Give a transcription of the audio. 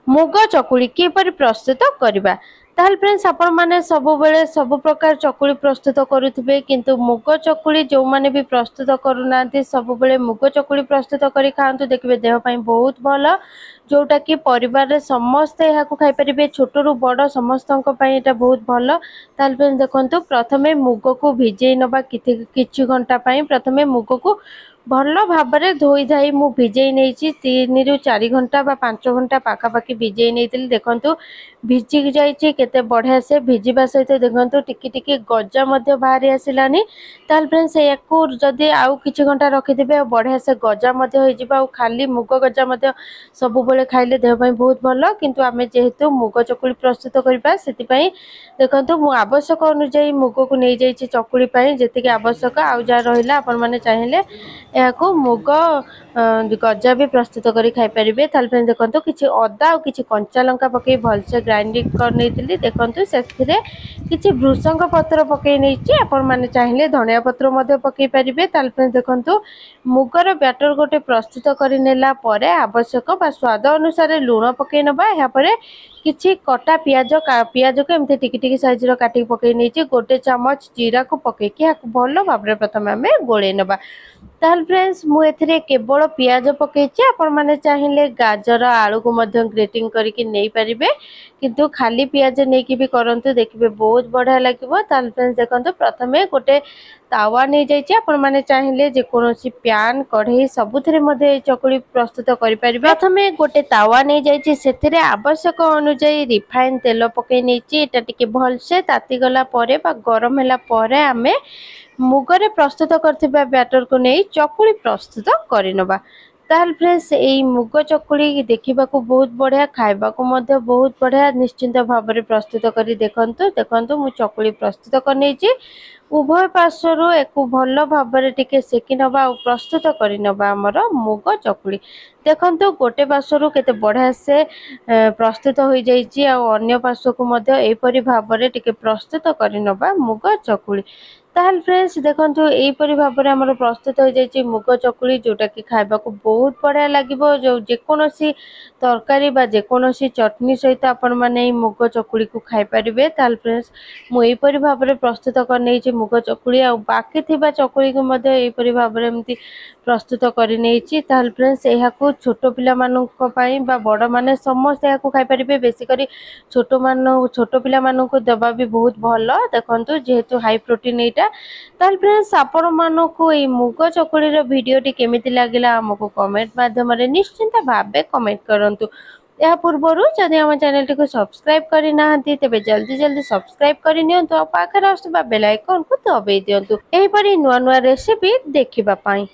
मुग चकुली किपरि प्रस्तुत करवा। ताल फ्रेंड्स आपण माने सब बेले सब प्रकार चकुली प्रस्तुत करुथिबे किंतु मुग चकुली जो माने भी प्रस्तुत करूनांती सब बेले मुग चकुली प्रस्तुत करी खांतु देखबे देह पई बहुत भलो जोटा कि परिवार रे समस्त यहाँ खाई परिबे छोटरू बड़ समस्त एटा बहुत भलो। ताल फ्रेंड्स देखंतु प्रथमे मुग को भिजेई नबा किछि घंटा पई प्रथमे मुग को भल भाव धोई धाई मु भिजेई नहीं 3 रु 4 घंटा बा 5 घंटा पाखापाखि भिजेई नहीं देखंतु भिजिक जाइए केते बढ़िया से भिजिबा सहित देखंतु टिकी टिकी गजा मध्य बाहरी आसिलानी। ताल फ्रेंड्स याकू जदि आउ किछि घंटा रखिदिबे बढ़िया से गजा मध्य होई जिबा आ खाली मुग गजा मध्य सब बेले खाइले देह पई बहुत भलो किंतु आमे जेहेतु मुग चकुली प्रस्तुत करबा सेति पई देखंतु मु आवश्यक अनुसार मुग को नहीं जाइए चकुली पई जेतिके आवश्यक आउ जा रहिला आपण माने चाहिले याकू मुग गजा भी प्रस्तुत करी खाई परिबे। ताल फ्रेंड्स देखंतु किछि अदा और किछि कंचा लंका पके भलसे ग्राइंडिंग कर नेतिली देखंतु सेथिरे किछि भृषंग पत्र पके नेछि आपण माने चाहिले धनिया पत्र मध्य पके परिबे। ताल फ्रेंड्स देखंतु मुगर बैटर गोटे प्रस्तुत करि नेला परे आवश्यक बा स्वाद अनुसार लूण पके नबा या परे किछि कटा पियाज को एमते टिकी टिकी साइज रो काटी पके नेछि गोटे चम्मच जीरा को पके कि भलो भाबरे प्रथम हमें गोळे नबा। ताल फ्रेंड्स मु एथिरे केवल पियाज पकेछि आपण माने चाहिले गाजर आलू को मध्य ग्रेटिंग करके नहीं परिबे किंतु खाली पियाज नहीं कि भी करंतु देखिबे बहुत बढ़िया लागिवो। ताल फ्रेंड्स देखंतु प्रथमे गोटे तावा नहीं जाइए आपण माने चाहिले जे कोनोसी प्यान कढ़ई सबुथिरे मध्ये चकुली प्रस्तुत करि परिबे। प्रथमे गोटे तावा नहीं जाइए सेथिरे आवश्यक अनुसार रिफाइन तेल पके नेछि एटा टिके भलसे ताती गला परे बा गरम होला परे आमे मुगरे प्रस्तुत करथिबा बैटर को नहीं चकुली प्रस्तुत करिनबा। ताल फ्रेंड्स एई मुग चकुली देखा बहुत बढ़िया खाइबा को मध्य बहुत बढ़िया निश्चिंत भाव में प्रस्तुत करी देखंतु मु चकुली प्रस्तुत करनी उभय पार्श्वर एक भल भाव में टिके सेकी नबा और प्रस्तुत करी नबा हमर मुग चकुली देखंतु गोटे पार्श्वर केते बढ़िया से प्रस्तुत हो जाइए अन्य पार्श्व को मध्य एपरी भाव में टिके प्रस्तुत करी नबा मुग चकुली। ताल फ्रेंड्स देखंतु एपरी भाव में हमर प्रस्तुत हो जाइए मुग चकुली जोटा कि खाइबा को बहुत बढ़िया लागिवो जो जेकोनोसी तरकारी बा जेकोनोसी चटनी सहित आपण माने मुग चकुली को खाई परिबे। ताल फ्रेंड्स मु एपरी भाव में प्रस्तुत कर नेछि मुग चकुली आ बाकी थिबा चकुली को मध्य एपरी भाव में एमती प्रस्तुत कर नेछि। ताल फ्रेंड्स एहा को छोट पिला मानक पई बा बड़ माने समस्त एहा को खाई परिबे बेसी करी छोट पिला मानक दबा भी बहुत भलो देखंतु जेहेतु हाई प्रोटीन एटा। ताल फ्रेंड्स आपण मानकु ए मुग चकुली रो वीडियो टी केमिति लागिला हमको कमेंट माध्यम रे निश्चिंत भाबे कमेंट करंतु। या पूर्वरु जदि हम चैनल टी को सब्सक्राइब करि नाहंती तबे जल्दी जल्दी सब्सक्राइब करि नियंतु आ पाखरे आसुबा बेल आइकन को दबाई दियंतु एही परि नुवा नुवा रेसिपी देखिबा पाई।